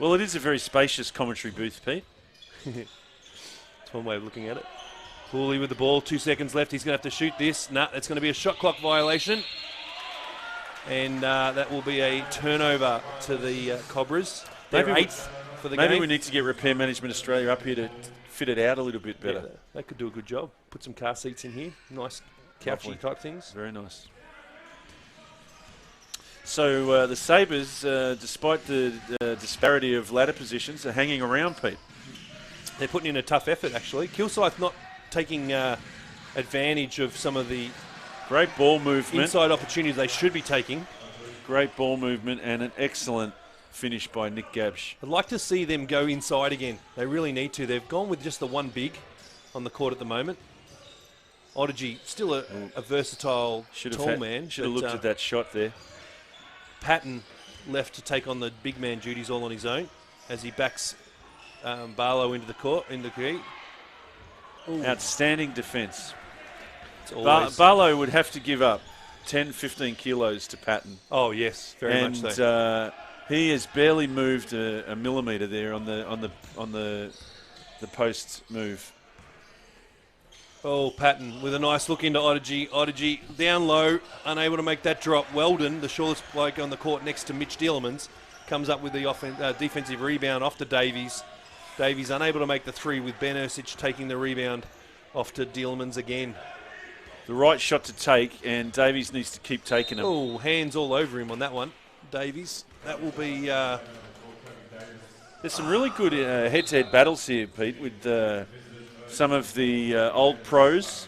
Well, it is a very spacious commentary booth, Pete. That's one way of looking at it. Hooley with the ball, 2 seconds left. He's going to have to shoot this. Nah, it's going to be a shot clock violation. And that will be a turnover to the Cobras. They're eighth for the game. Maybe we need to get Repair Management Australia up here to fit it out a little bit better. Yeah, they could do a good job. Put some car seats in here. Nice couchy type things. Very nice. So the Sabres, despite the disparity of ladder positions, are hanging around, Pete. They're putting in a tough effort, actually. Kilsyth not taking advantage of some of the great ball movement, inside opportunities they should be taking. Great ball movement and an excellent finish by Nick Gabsch. I'd like to see them go inside again. They really need to. They've gone with just the one big on the court at the moment. Odygy, still a versatile tall man. Should have looked at that shot there. Patton left to take on the big man duties all on his own as he backs Barlow into the court, into the key. Outstanding defence. Barlow would have to give up 10, 15 kilos to Patton. Oh yes, very much so. He has barely moved a millimetre there on the post move. Oh, Patton with a nice look into Odygy. Odygy down low, unable to make that drop. Weldon, the shortest bloke on the court next to Mitch Dielemans, comes up with the defensive rebound off to Davies. Davies unable to make the three with Ben Ercich taking the rebound off to Dielemans again. The right shot to take, and Davies needs to keep taking them. Oh, hands all over him on that one, Davies. That will be... There's some really good head-to-head battles here, Pete, with some of the old pros.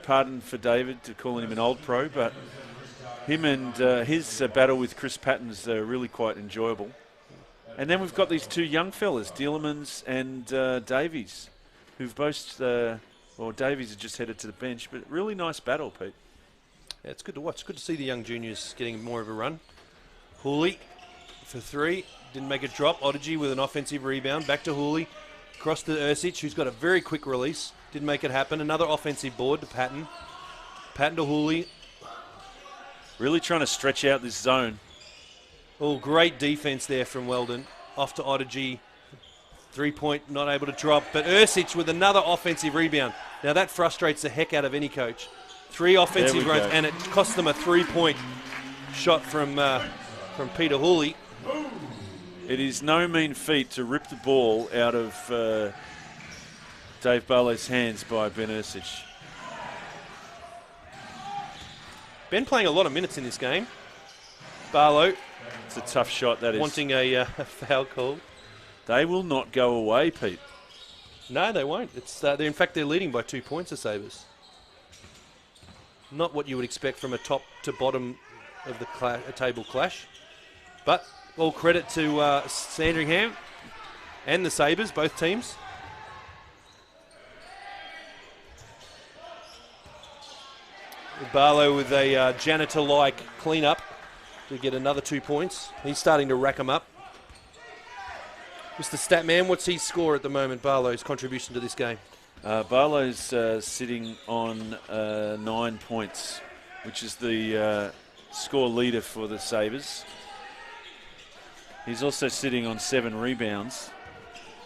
Pardon for David to calling him an old pro, but him and his battle with Chris Patton's really quite enjoyable. And then we've got these two young fellas, Dielemans and Davies, who've both... Davies has just headed to the bench, but really nice battle, Pete. Yeah, it's good to watch. Good to see the young juniors getting more of a run. Hooley for three. Didn't make it drop. Odygy with an offensive rebound. Back to Hooley. Across to Ercich, who's got a very quick release. Didn't make it happen. Another offensive board to Patton. Patton to Hooley. Really trying to stretch out this zone. Oh, great defense there from Weldon. Off to Odygy. 3-point, not able to drop. But Ercich with another offensive rebound. Now that frustrates the heck out of any coach. 3 offensive runs, and it cost them a 3-point shot from Peter Hooley. It is no mean feat to rip the ball out of Dave Barlow's hands by Ben Ercich. Ben playing a lot of minutes in this game. Barlow. It's a tough shot, that is. Wanting a foul call. They will not go away, Pete. No, they won't. It's in fact, they're leading by 2 points, the Sabres. Not what you would expect from a top to bottom of the table clash. But all credit to Sandringham and the Sabres, both teams. Barlow with a janitor-like clean-up to get another 2 points. He's starting to rack them up. Mr. Statman, what's his score at the moment, Barlow's contribution to this game? Barlow's sitting on 9 points, which is the score leader for the Sabres. He's also sitting on 7 rebounds,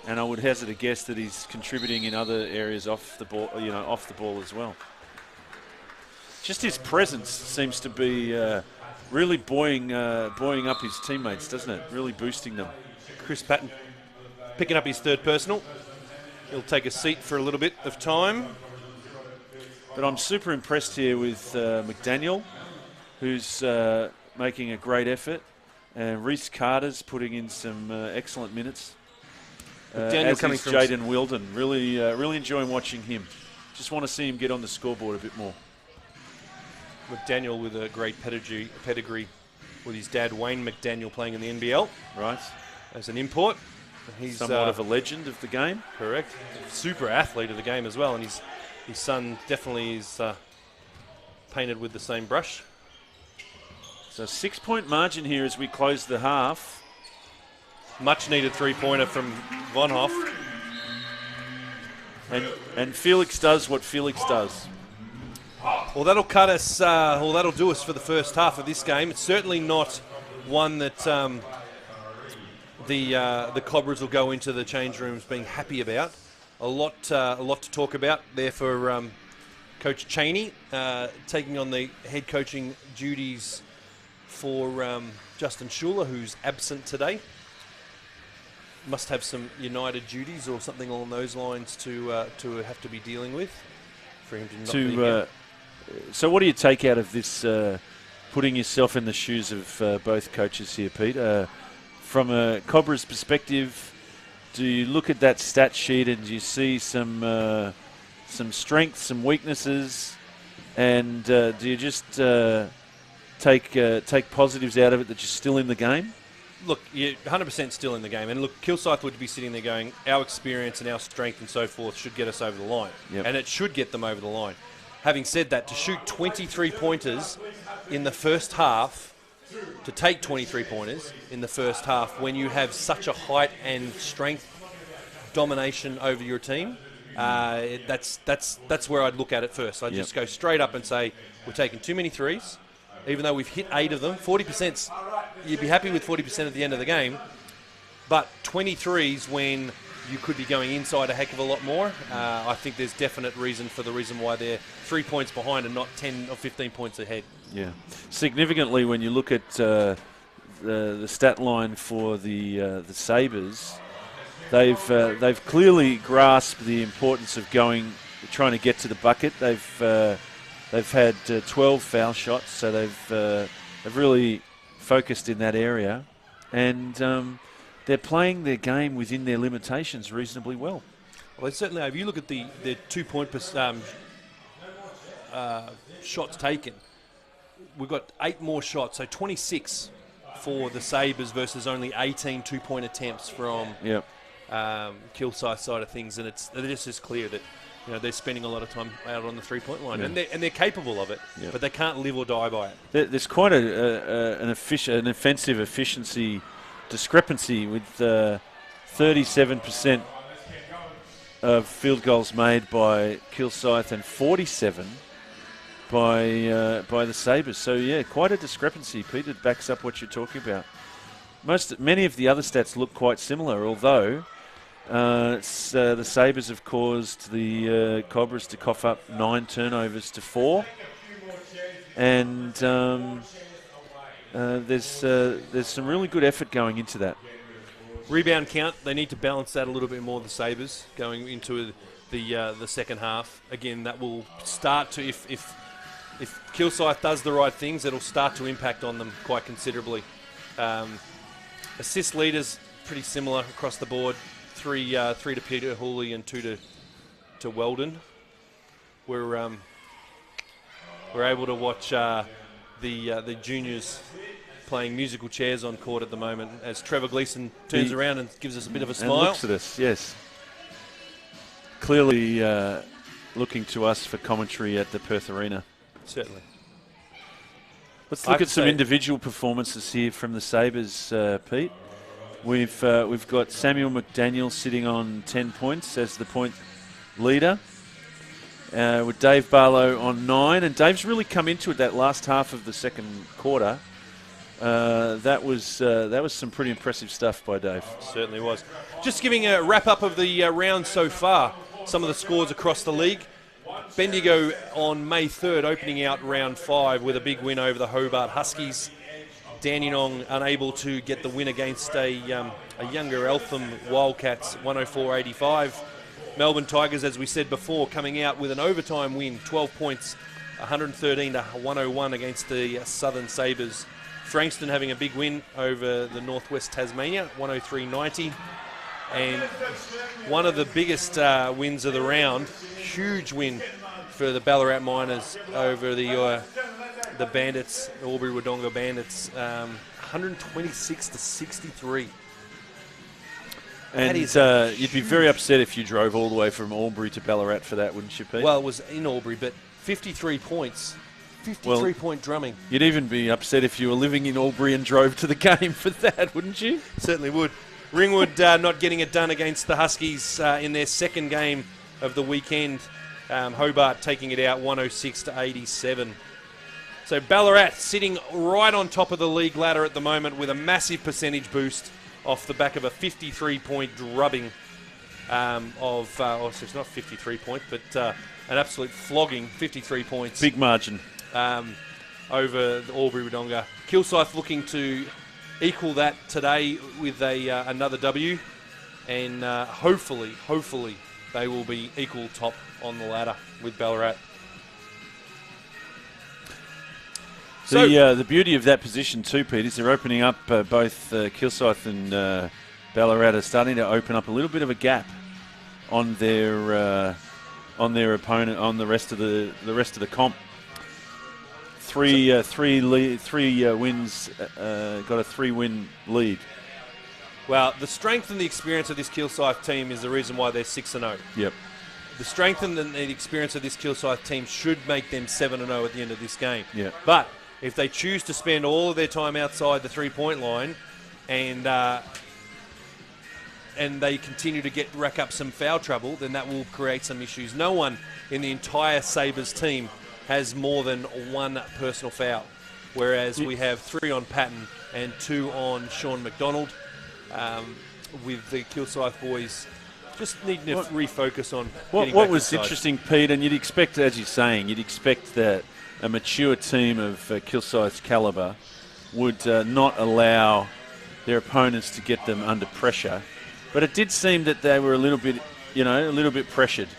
and I would hazard a guess that he's contributing in other areas off the ball, off the ball as well. Just his presence seems to be really buoying up his teammates, doesn't it? Really boosting them. Chris Patton picking up his third personal. He'll take a seat for a little bit of time. But I'm super impressed here with McDaniel, who's making a great effort. Reece Carter's putting in some excellent minutes. McDaniel as coming is from Jaden Wilden. Really enjoying watching him. Just want to see him get on the scoreboard a bit more. McDaniel with a great pedigree with his dad Wayne McDaniel playing in the NBL. Right. As an import. He's somewhat of a legend of the game. Correct. Super athlete of the game as well, and his son definitely is painted with the same brush. So 6-point margin here as we close the half. Much needed 3-pointer from Von Hoff. And Felix does what Felix does. Well, that'll cut us, or that'll do us for the first half of this game. It's certainly not one that the Cobras will go into the change rooms being happy about. A lot to talk about there for Coach Cheney, taking on the head coaching duties for Justin Schuler, who's absent today. Must have some United duties or something along those lines to have to be dealing with for him to not be here. So what do you take out of this, putting yourself in the shoes of both coaches here, Pete? From a Cobra's perspective, do you look at that stat sheet and do you see some strengths, some weaknesses, and do you just take positives out of it that you're still in the game? Look, you're 100% still in the game. And look, Kilsyth would be sitting there going, our experience and our strength and so forth should get us over the line. Yep. And it should get them over the line. Having said that, to shoot 23 pointers in the first half, to take 23 pointers in the first half when you have such a height and strength domination over your team, that's where I'd look at it first. I'd just go straight up and say, we're taking too many threes. Even though we've hit 8 of them, 40%, you'd be happy with 40% at the end of the game. But 23s when you could be going inside a heck of a lot more, I think there's definite reason why they're 3 points behind and not 10 or 15 points ahead. Yeah. Significantly, when you look at the stat line for the Sabres, they've clearly grasped the importance of trying to get to the bucket. They've had 12 foul shots, so they've really focused in that area, and they're playing their game within their limitations reasonably well. Well, they certainly have. You look at their 2 point shots taken. We've got 8 more shots, so 26 for the Sabres versus only 18 2-point attempts from Kilsyth's side of things, and it's just clear that they're spending a lot of time out on the 3-point line, and they're capable of it, but they can't live or die by it. There's quite an offensive efficiency discrepancy with 37% of field goals made by Kilsyth and 47 by the Sabres. So quite a discrepancy, Pete. It backs up what you're talking about. Many of the other stats look quite similar, although the Sabres have caused the Cobras to cough up 9 turnovers to 4, and there's some really good effort going into that. Rebound count, they need to balance that a little bit more, the Sabres, going into the second half. Again, that will start to, if Kilsyth does the right things, it'll start to impact on them quite considerably. Assist leaders, pretty similar across the board. 3 to Peter Hooley and 2 to Weldon. We're able to watch the juniors playing musical chairs on court at the moment as Trevor Gleeson turns around and gives us a bit of a smile. And looks at us, yes. Clearly looking to us for commentary at the Perth Arena. Certainly. Let's look at some individual performances here from the Sabres, Pete. We've got Samuel McDaniel sitting on 10 points as the point leader, with Dave Barlow on 9, and Dave's really come into it that last half of the second quarter. That was some pretty impressive stuff by Dave. Certainly was. Just giving a wrap up of the round so far. Some of the scores across the league. Bendigo on May 3rd opening out round 5 with a big win over the Hobart Huskies. Dandenong unable to get the win against a younger Eltham Wildcats, 104-85. Melbourne Tigers, as we said before, coming out with an overtime win, 12 points, 113-101 against the Southern Sabres. Frankston having a big win over the Northwest Tasmania, 103-90. And one of the biggest wins of the round, huge win for the Ballarat Miners over the Bandits, the Albury-Wodonga Bandits, 126-63. And you'd be very upset if you drove all the way from Albury to Ballarat for that, wouldn't you, Pete? Well, it was in Albury, but 53 points. 53-point drumming. You'd even be upset if you were living in Albury and drove to the game for that, wouldn't you? Certainly would. Ringwood not getting it done against the Huskies in their second game of the weekend. Hobart taking it out 106-87. So Ballarat sitting right on top of the league ladder at the moment with a massive percentage boost off the back of a 53-point drubbing it's not 53 points, but an absolute flogging, 53 points. Big margin. Over the Albury-Wodonga. Kilsyth looking to equal that today with another W, and hopefully they will be equal top on the ladder with Ballarat. The beauty of that position too, Pete, is they're opening up both Kilsyth and Ballarat are starting to open up a little bit of a gap on their opponent, on the rest of the comp. Three wins, got a 3-win lead. Well, the strength and the experience of this Kilsyth team is the reason why they're 6-0. Yep. The strength and the experience of this Kilsyth team should make them 7-0 at the end of this game. Yep. But if they choose to spend all of their time outside the 3-point line and they continue to rack up some foul trouble, then that will create some issues. No one in the entire Sabres team has more than one personal foul, whereas we have 3 on Patton and 2 on Sean McDonald, with the Kilsyth boys just needing to refocus on what was interesting, Pete, and you'd expect, as you're saying, you'd expect that a mature team of Kilsyth's calibre would not allow their opponents to get them under pressure, but it did seem that they were a little bit pressured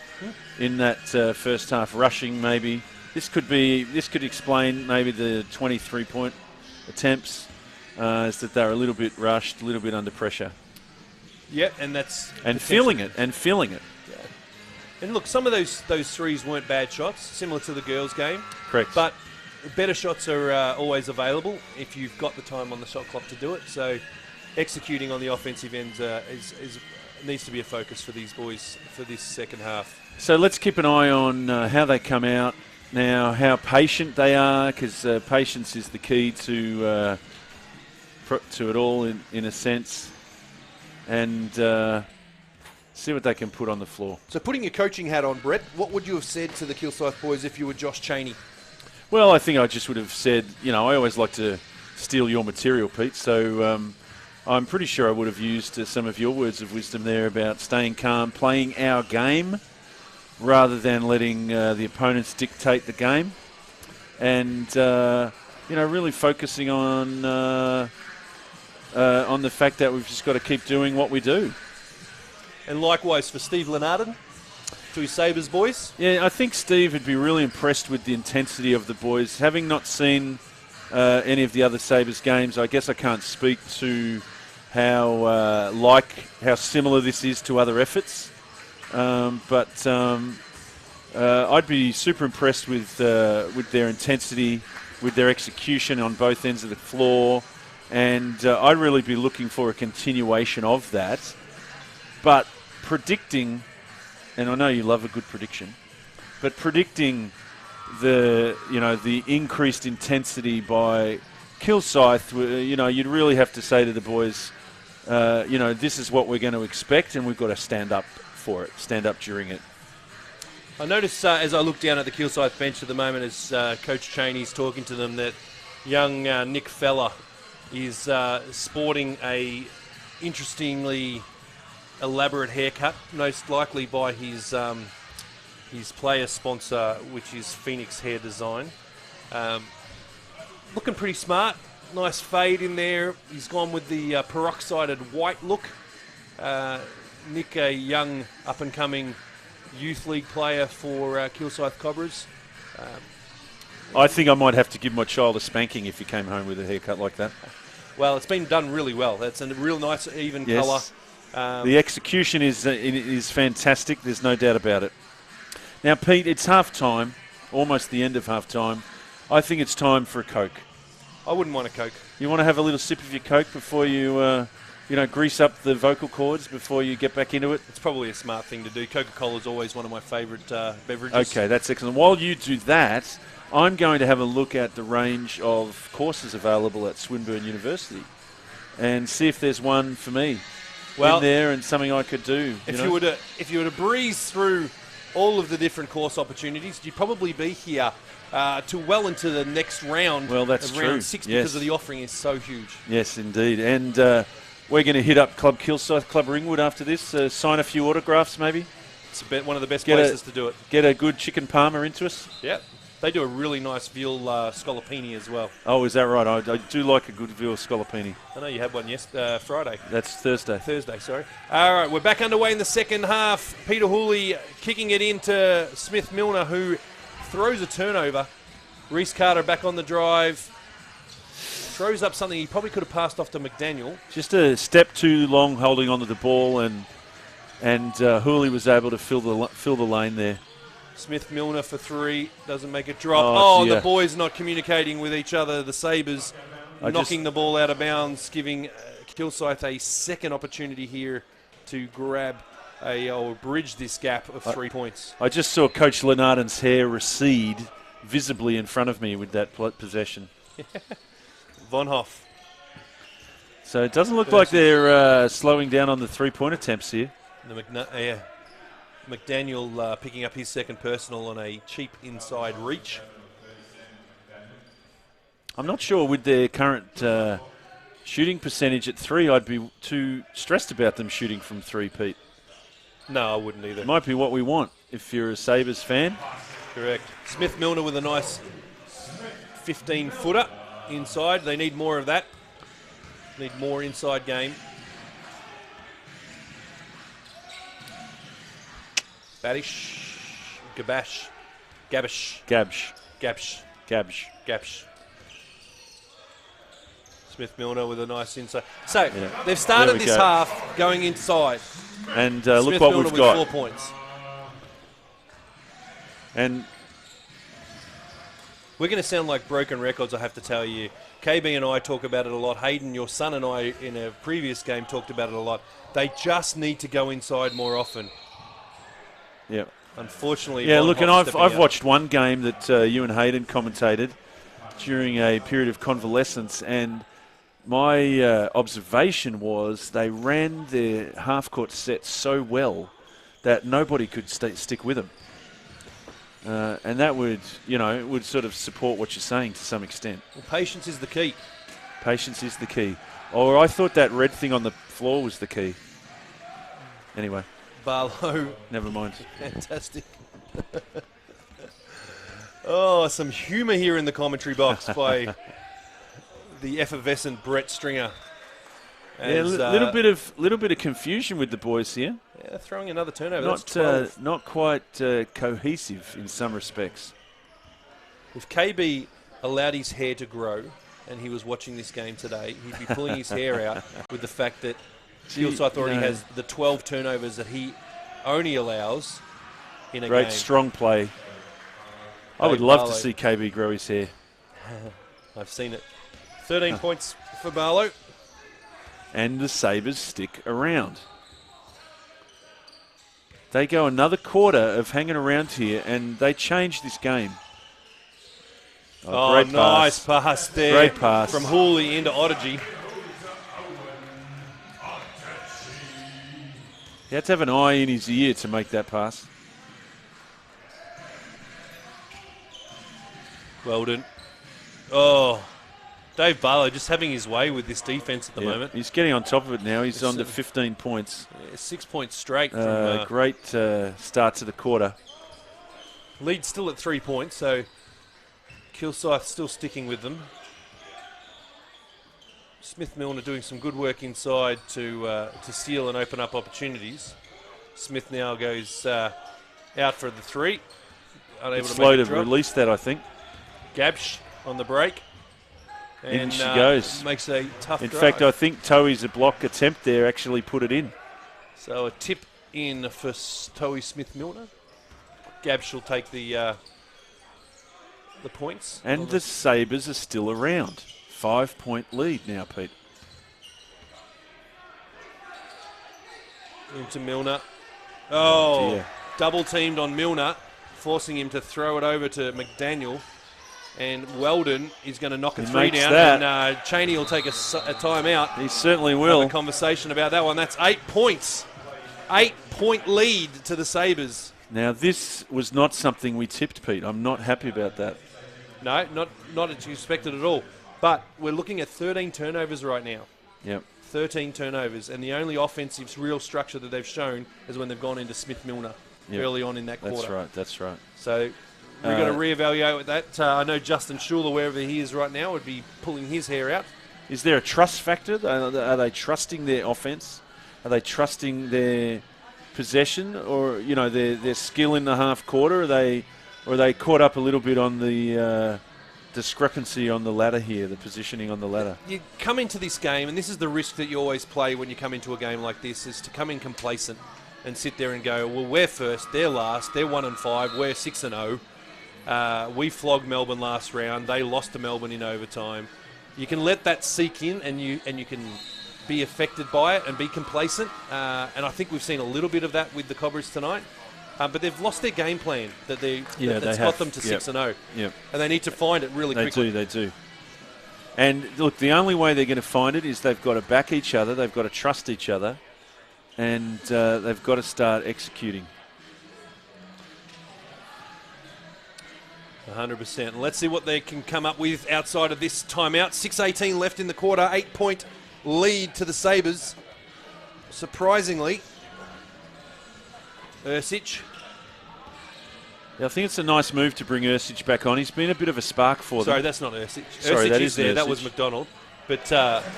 in that first half, rushing maybe. This could explain maybe the 23-point attempts, is that they're a little bit rushed, a little bit under pressure. Yeah, and feeling it. Yeah. And look, some of those threes weren't bad shots, similar to the girls' game. Correct. But better shots are always available if you've got the time on the shot clock to do it. So executing on the offensive end needs to be a focus for these boys for this second half. So let's keep an eye on how they come out now, how patient they are, because patience is the key to it all in a sense, and see what they can put on the floor. So putting your coaching hat on, Brett, what would you have said to the Kilsyth boys if you were Josh Chaney? Well, I think I just would have said, I always like to steal your material, Pete, so I'm pretty sure I would have used some of your words of wisdom there about staying calm, playing our game, rather than letting the opponents dictate the game, and really focusing on the fact that we've just got to keep doing what we do. And likewise for Steve Lenarden, to his Sabres boys. Yeah, I think Steve would be really impressed with the intensity of the boys. Having not seen any of the other Sabres games, I guess I can't speak to how similar this is to other efforts. But I'd be super impressed with their intensity, with their execution on both ends of the floor, and I'd really be looking for a continuation of that. But predicting, and I know you love a good prediction, but predicting the increased intensity by Kilsyth, you'd really have to say to the boys, this is what we're going to expect, and we've got to stand up for it, stand up during it. I notice as I look down at the Kilsyth bench at the moment as Coach Chaney's talking to them that young Nick Feller is sporting a interestingly elaborate haircut, most likely by his player sponsor, which is Phoenix Hair Design. Looking pretty smart, nice fade in there. He's gone with the peroxided white look. Nick, a young up-and-coming youth league player for Kilsyth Cobras. I think I might have to give my child a spanking if he came home with a haircut like that. Well, it's been done really well. That's a real nice, even colour. The execution is fantastic. There's no doubt about it. Now, Pete, it's half-time, almost the end of half-time. I think it's time for a Coke. I wouldn't want a Coke. You want to have a little sip of your Coke before you, grease up the vocal cords before you get back into it? It's probably a smart thing to do. Coca-Cola is always one of my favourite beverages. Okay, that's excellent. While you do that, I'm going to have a look at the range of courses available at Swinburne University and see if there's one for me in there and something I could do. If you were to breeze through all of the different course opportunities, you'd probably be here to well into the next round. Well, that's of true. Round 6 because of the offering is so huge. Yes, indeed. And We're going to hit up Club Kilsyth, Club Ringwood after this. Sign a few autographs, maybe. It's one of the best places to do it. Get a good chicken parma into us. Yeah. They do a really nice veal scallopini as well. Oh, is that right? I do like a good veal scallopini. I know you had one Friday. That's Thursday. Thursday, sorry. All right, we're back underway in the second half. Peter Hooley kicking it into Smith Milner, who throws a turnover. Reece Carter back on the drive. Throws up something he probably could have passed off to McDaniel. Just a step too long holding onto the ball, and Hooley was able to fill the lane there. Smith Milner for 3, doesn't make it drop. Dear. The boys not communicating with each other. The Sabres knocking the ball out of bounds, giving Kilsyth a second opportunity here to grab or bridge this gap of 3 points. I just saw Coach Lenarden's hair recede visibly in front of me with that possession. Von Hoff. So it doesn't look like they're slowing down on the 3-point attempts here. McDaniel picking up his second personal on a cheap inside reach. I'm not sure with their current shooting percentage at 3, I'd be too stressed about them shooting from 3, Pete. No, I wouldn't either. It might be what we want if you're a Sabres fan. Correct. Smith Milner with a nice 15-footer inside. They need more of that. Need more inside game. Gabsh. Smith Milner with a nice inside. So they've started this half going inside. And look what Milner we've got. with 4 points. And we're going to sound like broken records, I have to tell you. KB and I talk about it a lot. Hayden, your son, and I in a previous game talked about it a lot. They just need to go inside more often. Yeah. Unfortunately. Yeah, look, and I've watched one game that you and Hayden commentated during a period of convalescence, and my observation was they ran their half-court set so well that nobody could stick with them. And that would, it would sort of support what you're saying to some extent. Well, patience is the key. Patience is the key. Or I thought that red thing on the floor was the key. Anyway. Barlow. Never mind. Fantastic. Some humour here in the commentary box by the effervescent Brett Stringer. A little bit of confusion with the boys here. Yeah, throwing another turnover. Not quite cohesive in some respects. If KB allowed his hair to grow and he was watching this game today, he'd be pulling his hair out with the fact that Kilsyth already has the 12 turnovers that he only allows in a game. Great strong play. I would love to see KB grow his hair. I've seen it. 13 points for Barlow. And the Sabres stick around. They go another quarter of hanging around here, and they change this game. Great nice pass there. Great pass. From Hooley into Ottergy. He had to have an eye in his ear to make that pass. Weldon. Oh, Dave Barlow just having his way with this defence at the moment. He's getting on top of it now. He's on to 15 points. 6 points straight. Great start to the quarter. Lead still at 3 points, so Kilsyth still sticking with them. Smith Milner doing some good work inside to steal and open up opportunities. Smith now goes out for the 3. Unable to slow to release that, I think. Gabsh on the break. And in she goes. Makes a tough In drive. fact, I think Toey's block attempt there actually put it in. So a tip in for Toey Smith Milner. Gabsh will take the points. And the Sabres are still around. 5-point lead now, Pete. Into Milner. Oh, dear. Double teamed on Milner, forcing him to throw it over to McDaniel. And Weldon is going to knock a 3 down. That. And Cheney will take a timeout. He certainly will. Have a conversation about that one. That's 8 points. 8-point lead to the Sabres. Now, this was not something we tipped, Pete. I'm not happy about that. No, not as expected at all. But we're looking at 13 turnovers right now. Yep. 13 turnovers, and the only offensive real structure that they've shown is when they've gone into Smith-Milner early on in that quarter. That's right. So we've got to reevaluate with that. I know Justin Schuler, wherever he is right now, would be pulling his hair out. Is there a trust factor? Are they trusting their offense? Are they trusting their possession, or their skill in the half quarter? Are they caught up a little bit on the discrepancy on the ladder here, the positioning on the ladder? You come into this game, and this is the risk that you always play when you come into a game like this, is to come in complacent and sit there and go, well, we're first, they're last, they're 1-5, we're 6-0. We flogged Melbourne last round, they lost to Melbourne in overtime. You can let that seek in, and you can be affected by it and be complacent. And I think we've seen a little bit of that with the Cobras tonight. But they've lost their game plan that's got them to 6-0. Yep. And they need to find it really quickly. They do. And look, the only way they're going to find it is they've got to back each other, they've got to trust each other, and they've got to start executing. 100%. Let's see what they can come up with outside of this timeout. 6:18 left in the quarter. 8-point lead to the Sabres. Surprisingly, Ersic. Yeah, I think it's a nice move to bring Ersic back on. He's been a bit of a spark for them. Sorry, that's not Ersic. Sorry, Ersic that is there. Ersic. That was McDonald. But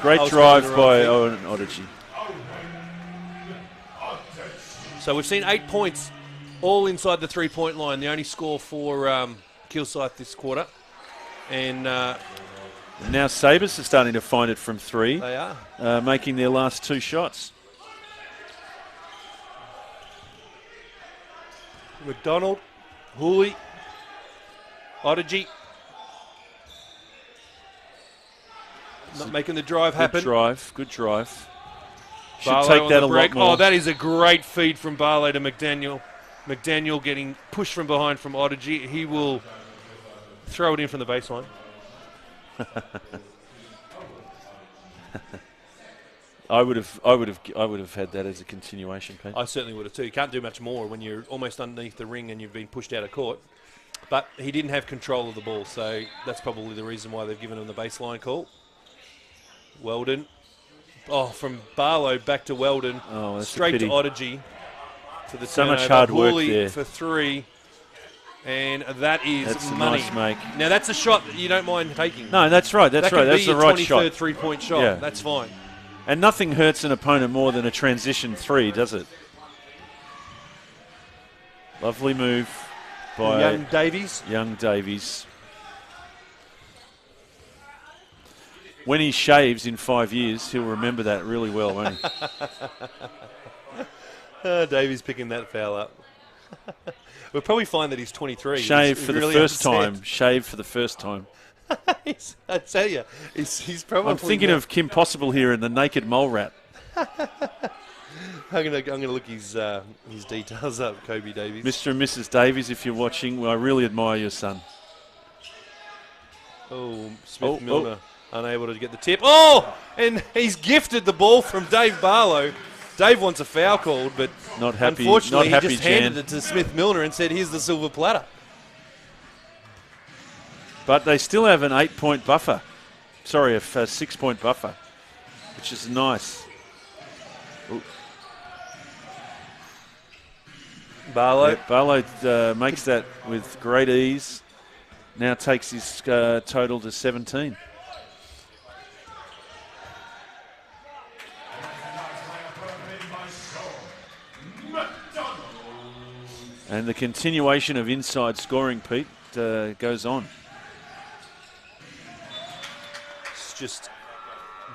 great drive by Owen Odyssey. So we've seen 8 points all inside the 3-point line. The only score for Kilsyth this quarter. And now Sabres are starting to find it from 3. They are. Making their last 2 shots. McDonald, Hooley, Odyssey. Not making the drive happen. Good drive. Should Barlow take that a lot more. Oh, that is a great feed from Barlow to McDaniel. McDaniel getting pushed from behind from Odyssey. He will throw it in from the baseline. I would have had that as a continuation, Pete. I certainly would have too. You can't do much more when you're almost underneath the ring and you've been pushed out of court. But he didn't have control of the ball, so that's probably the reason why they've given him the baseline call. Weldon. Oh, from Barlow back to Weldon. Oh, that's straight to Odyssey for the so turnover. much hard work Hooley there. For 3. And that is that's money. A nice make. Now, that's a shot that you don't mind taking. No, that's right. That's right. That's the right shot. That could be your 23rd 3-point shot. Yeah. That's fine. And nothing hurts an opponent more than a transition 3, does it? Lovely move by Young Davies. When he shaves in 5 years, he'll remember that really well, won't he? Davies picking that foul up. We'll probably find that he's 23. Shave he's for really the first upset. time. Shave for the first time. I tell you, he's probably. I'm thinking of Kim Possible here in the naked mole rat. I'm gonna look his details up, Kobe Davies. Mr. and Mrs. Davies, if you're watching, well, I really admire your son. Oh, Smith-Milner unable to get the tip. Oh, and he's gifted the ball from Dave Barlow. Dave wants a foul called, but not happy. Unfortunately, not happy, he just Jan. handed it to Smith-Milner and said, "Here's the silver platter." But they still have an 8-point buffer. Sorry, a 6-point buffer, which is nice. Ooh. Barlow. Yeah, Barlow makes that with great ease. Now takes his total to 17. And the continuation of inside scoring, Pete, goes on. It's just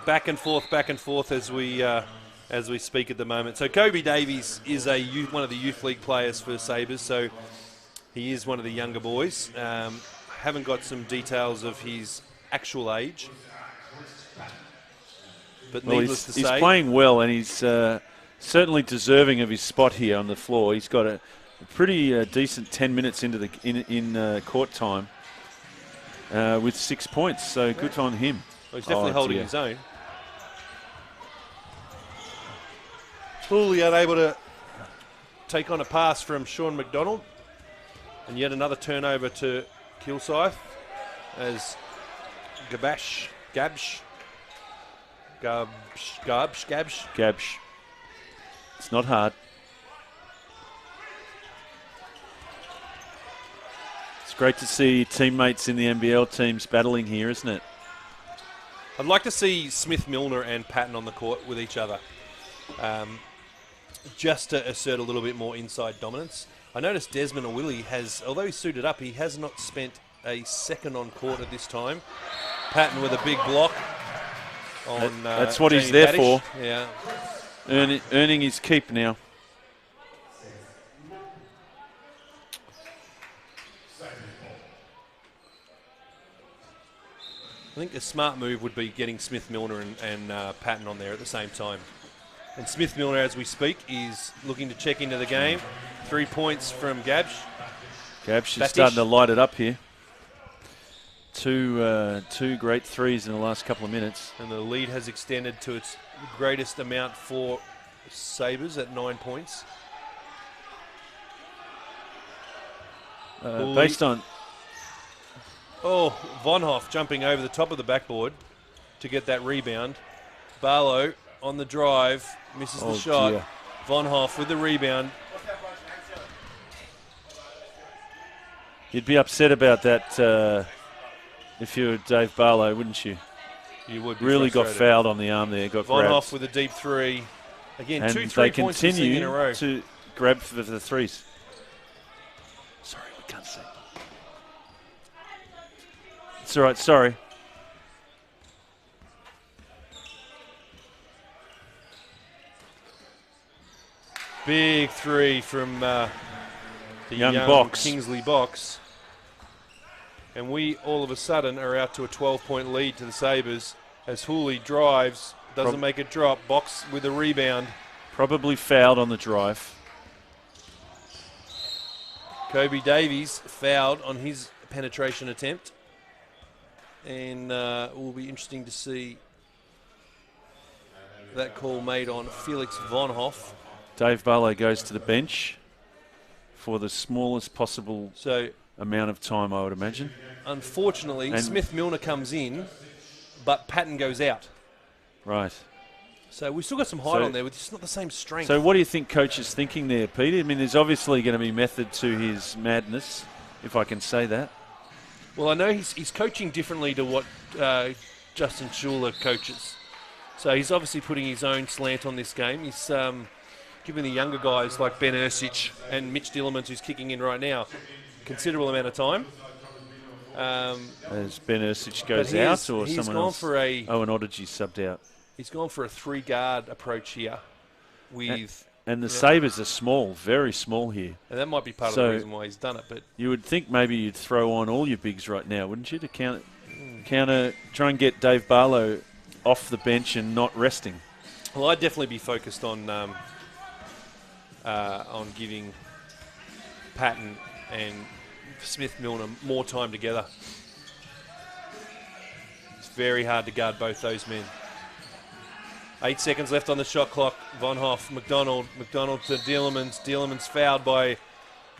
back and forth as we speak at the moment. So Kobe Davies is one of the youth league players for Sabres. So he is one of the younger boys. Haven't got some details of his actual age, but needless to say, he's playing well, and he's certainly deserving of his spot here on the floor. He's got a pretty decent 10 minutes into the court time with 6 points. So good on him. Well, he's definitely holding his own. Fully unable to take on a pass from Sean McDonald, and yet another turnover to Kilsyth as Gabsh Gabsh. It's not hard. It's great to see teammates in the NBL teams battling here, isn't it? I'd like to see Smith Milner and Patton on the court with each other, just to assert a little bit more inside dominance. I noticed Desmond O'Willie has, although he's suited up, he has not spent a second on court at this time. Patton with a big block on. That's what Jamie he's there Paddish. for. Yeah. Earning his keep now. I think a smart move would be getting Smith Milner and Patton on there at the same time. And Smith Milner, as we speak, is looking to check into the game. 3 points from Gabsh. Gabsh is starting to light it up here. Two great threes in the last couple of minutes. And the lead has extended to its greatest amount for Sabres at 9 points. Based on... Oh, Von Hoff jumping over the top of the backboard to get that rebound. Barlow on the drive, misses the shot. Dear. Von Hoff with the rebound. You'd be upset about that if you were Dave Barlow, wouldn't you? You would be really frustrated. got fouled on the arm there. Got Von grabbed. Hoff with a deep three. Again, and 2 they 3 points in a row. continue to grab for the threes. Sorry, we can't see. It's all right, sorry. Big three from the Young Box. Kingsley Box. And we, all of a sudden, are out to a 12-point lead to the Sabres as Hooley drives, doesn't make it drop. Box with a rebound. Probably fouled on the drive. Kobe Davies fouled on his penetration attempt. And it will be interesting to see that call made on Felix Von Hoff. Dave Barlow goes to the bench for the smallest possible amount of time, I would imagine. Unfortunately, Smith Milner comes in, but Patton goes out. Right. So we've still got some height on there, but it's not the same strength. So what do you think Coach is thinking there, Peter? I mean, there's obviously going to be method to his madness, if I can say that. Well, I know he's coaching differently to what Justin Schuller coaches. So he's obviously putting his own slant on this game. He's giving the younger guys like Ben Ercich and Mitch Dillemans, who's kicking in right now, considerable amount of time. As Ben Ercich goes out, or someone else? For a, and Odyssey subbed out. He's gone for a 3-guard approach here. And the Sabres are small, very small here. And that might be part of the reason why he's done it. But you would think maybe you'd throw on all your bigs right now, wouldn't you, to counter, try and get Dave Barlow off the bench and not resting. Well, I'd definitely be focused on giving Patton and Smith Milner more time together. It's very hard to guard both those men. 8 seconds left on the shot clock. Von Hoff, McDonald to Dillemans. Dillemans fouled by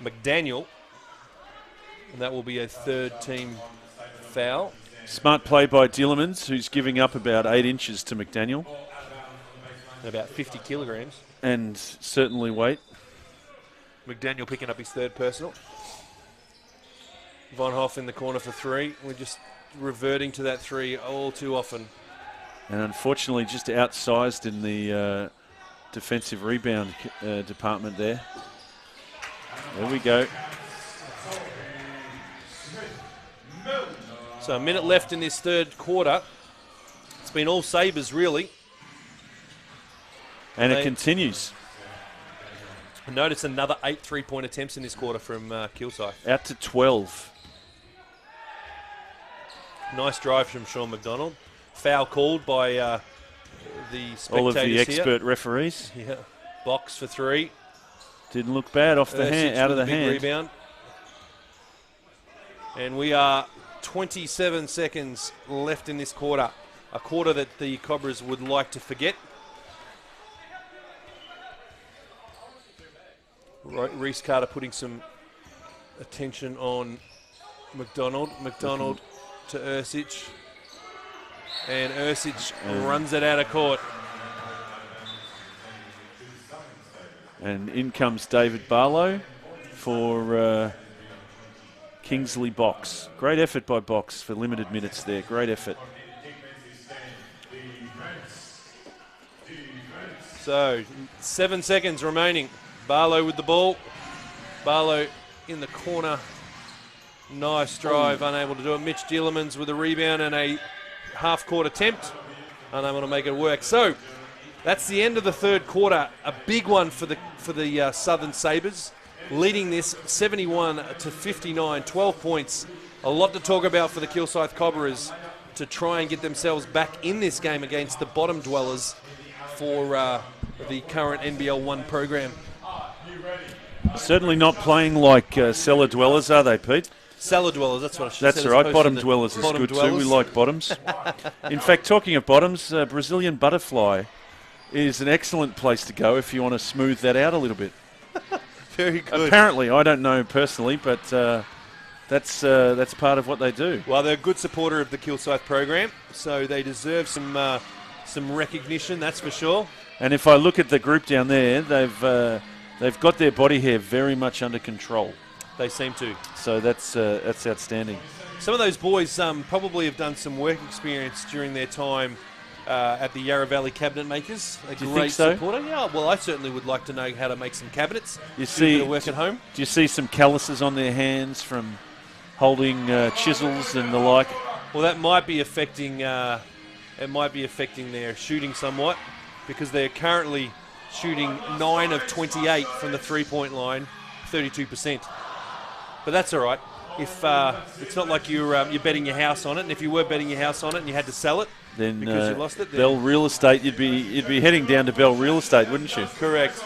McDaniel. And that will be a third team foul. Smart play by Dillemans, who's giving up about 8 inches to McDaniel. And about 50 kilograms. And certainly weight. McDaniel picking up his third personal. Von Hoff in the corner for 3. We're just reverting to that 3 all too often. And unfortunately just outsized in the defensive rebound department there. There we go. So a minute left in this third quarter. It's been all Sabres, really. And it continues. Notice another 8 3-point attempts in this quarter from Kilsyth. Out to 12. Nice drive from Sean McDonald. Foul called by the spectators all of the expert here. referees. Yeah. Box for 3. Didn't look bad off the hand, out of the hand. Rebound. And we are 27 seconds left in this quarter. A quarter that the Cobras would like to forget. Reece Carter putting some attention on McDonald. McDonald to Ercich. And Ursic runs it out of court. And in comes David Barlow for Kingsley Box. Great effort by Box for limited minutes there. Great effort. So 7 seconds remaining. Barlow with the ball. Barlow in the corner. Nice drive, unable to do it. Mitch Dielemans with a rebound and a half-court attempt. Unable to make it work. So that's the end of the third quarter. A big one for the Southern Sabres. Leading this 71-59, 12 points. A lot to talk about for the Kilsyth Cobras to try and get themselves back in this game against the bottom dwellers for the current NBL 1 program. Certainly not playing like cellar dwellers, are they, Pete? Cellar dwellers, that's what I should say. That's all right. Bottom dwellers is good too. We like bottoms. In fact, talking of bottoms, Brazilian Butterfly is an excellent place to go if you want to smooth that out a little bit. Very good. Apparently, I don't know personally, but that's part of what they do. Well, they're a good supporter of the Kilsyth program, so they deserve some recognition, that's for sure. And if I look at the group down there, they've got their body hair very much under control. They seem to. So that's outstanding. Some of those boys probably have done some work experience during their time at the Yarra Valley Cabinet Makers. Do you think so? Supporter. Yeah, well, I certainly would like to know how to make some cabinets. You do a bit of work do, at home. Do you see some calluses on their hands from holding chisels and the like? Well, that might be affecting. It might be affecting their shooting somewhat, because they're currently shooting 9 of 28 from the three-point line, 32%. But that's all right. If it's not like you're betting your house on it, and if you were betting your house on it and you had to sell it, then because you lost it, then Bell Real Estate, you'd be heading down to Bell Real Estate, wouldn't you? Correct.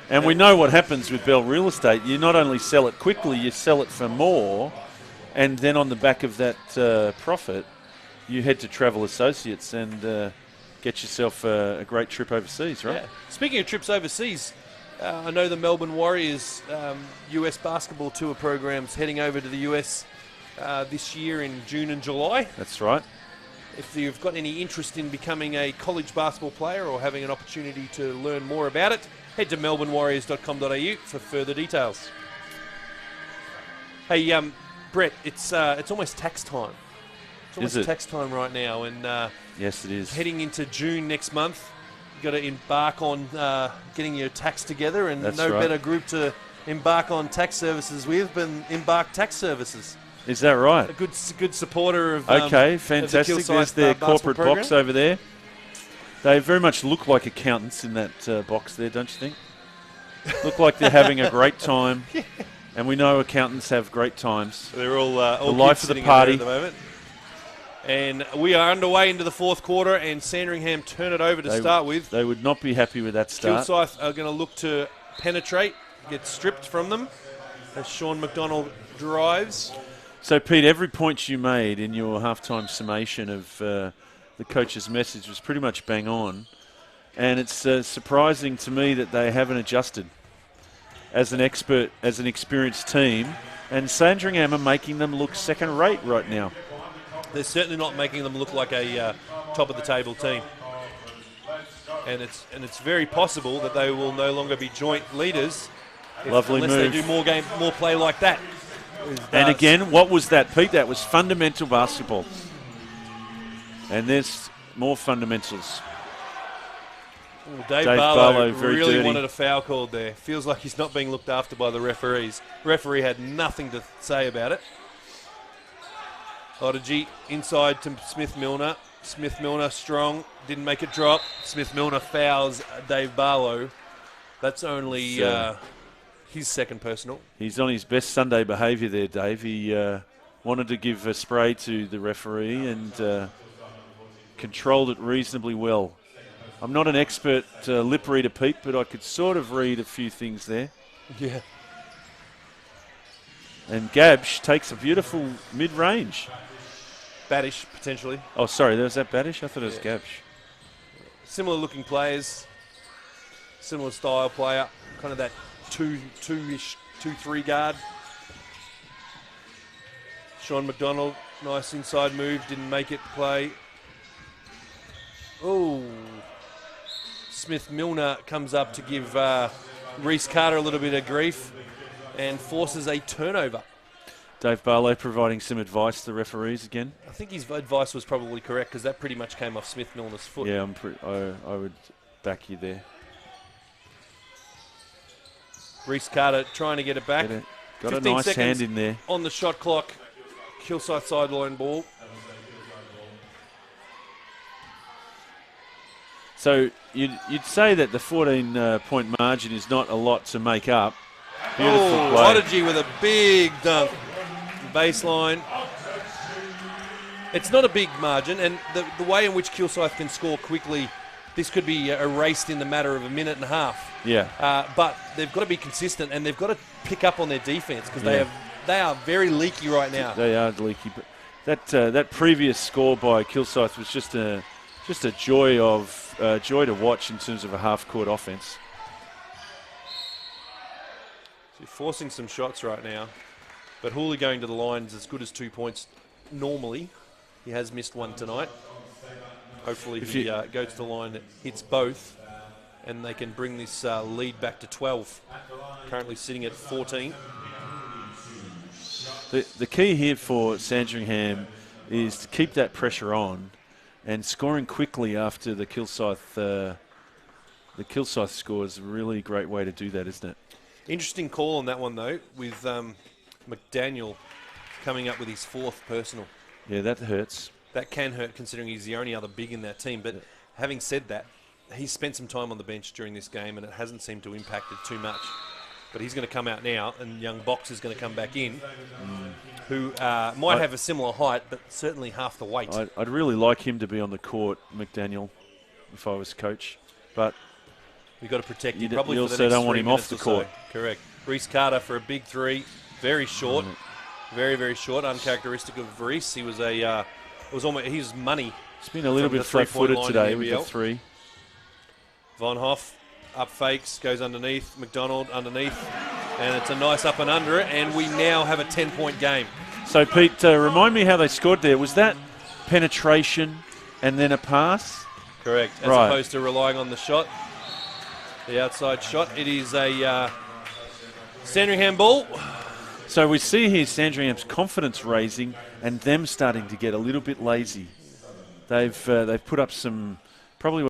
And we know what happens with Bell Real Estate. You not only sell it quickly, you sell it for more, and then on the back of that profit, you head to Travel Associates and get yourself a great trip overseas, right? Yeah. Speaking of trips overseas, I know the Melbourne Warriors US basketball tour program's heading over to the US this year in June and July. That's right. If you've got any interest in becoming a college basketball player or having an opportunity to learn more about it, head to melbournewarriors.com.au for further details. Hey, Brett, it's almost tax time. It's almost tax time right now, and yes, it is. Heading into June next month, you've got to embark on getting your tax together, and That's no right. better group to embark on tax services with than Embark Tax Services. Is that right? A good supporter of okay, of fantastic. the Kilsyth, There's their basketball corporate program. box over there. They very much look like accountants in that box there, don't you think? Look like they're having a great time, and we know accountants have great times. They're all the life of the party at the moment. And we are underway into the fourth quarter, and Sandringham turn it over to start with. They would not be happy with that start. Kilsyth are going to look to penetrate, get stripped from them as Sean McDonald drives. So, Pete, every point you made in your halftime summation of the coach's message was pretty much bang on. And it's surprising to me that they haven't adjusted as an experienced team. And Sandringham are making them look second-rate right now. They're certainly not making them look like a top-of-the-table team. And it's very possible that they will no longer be joint leaders unless move. they do more play like that. And again, what was that, Pete? That was fundamental basketball. And there's more fundamentals. Well, Dave Barlow Barlow very really dirty. wanted a foul called there. Feels like he's not being looked after by the referees. Referee had nothing to say about it. Odygy inside to Smith-Milner. Smith-Milner strong, didn't make it drop. Smith-Milner fouls Dave Barlow. That's only his second personal. He's on his best Sunday behaviour there, Dave. He wanted to give a spray to the referee and controlled it reasonably well. I'm not an expert lip reader, Pete, but I could sort of read a few things there. Yeah. And Gabsh takes a beautiful mid-range. Baddish, potentially. Oh, sorry, was that Baddish? I thought it was Gabsh. Similar looking players. Similar style player. Kind of that 2-ish, 2-3 guard. Sean McDonald, nice inside move, didn't make it play. Oh, Smith Milner comes up to give Reece Carter a little bit of grief and forces a turnover. Dave Barlow providing some advice to the referees again. I think his advice was probably correct because that pretty much came off Smith Milner's foot. Yeah, I would back you there. Reece Carter trying to get it back. Got a nice hand in there. On the shot clock, Kilsyth sideline ball. So you'd say that the 14-point margin is not a lot to make up. Beautiful play. Prodigy with a big dunk. Baseline. It's not a big margin, and the way in which Kilsyth can score quickly, this could be erased in the matter of a minute and a half. Yeah. But they've got to be consistent, and they've got to pick up on their defense because they are very leaky right now. They are leaky, but that previous score by Kilsyth was just a joy to watch in terms of a half-court offense. So you're forcing some shots right now, but Hooley going to the line is as good as 2 points normally. He has missed one tonight. Hopefully if he goes to the line, it hits both, and they can bring this lead back to 12. Currently sitting at 14. The key here for Sandringham is to keep that pressure on, and scoring quickly after the Kilsyth score is a really great way to do that, isn't it? Interesting call on that one, though, with McDaniel coming up with his 4th personal. Yeah, that hurts. That can hurt considering he's the only other big in that team. But having said that, he's spent some time on the bench during this game and it hasn't seemed to impact it too much. But he's going to come out now, and young Box is going to come back in, who might have a similar height, but certainly half the weight. I'd really like him to be on the court, McDaniel, if I was coach. But we've got to protect him. You probably also for the next don't want him off the court. So. Correct. Reece Carter for a big 3, very short, very, very short, uncharacteristic of Reece. He was he's money. He's been a little bit flat-footed today with the 3. Von Hoff up fakes, goes underneath, McDonald underneath, and it's a nice up and under it, and we now have a 10-point game. So, Pete, remind me how they scored there. Was that penetration and then a pass? Correct, as opposed to relying on the shot, the outside shot. It is a Sandringham ball. So we see here Sandringham's confidence raising and them starting to get a little bit lazy. They've put up some probably.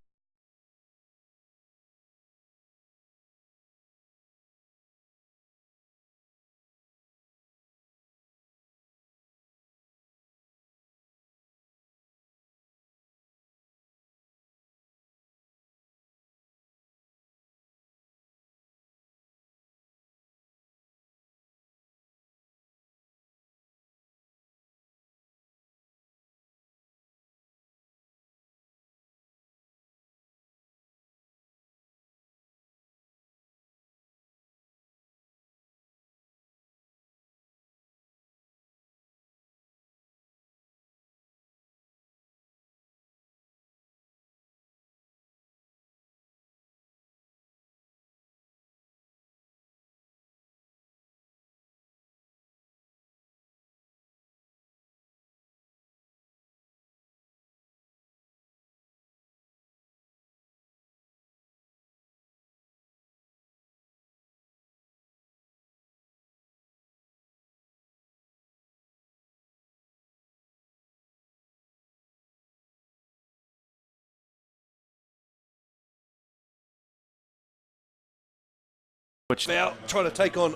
Now trying to take on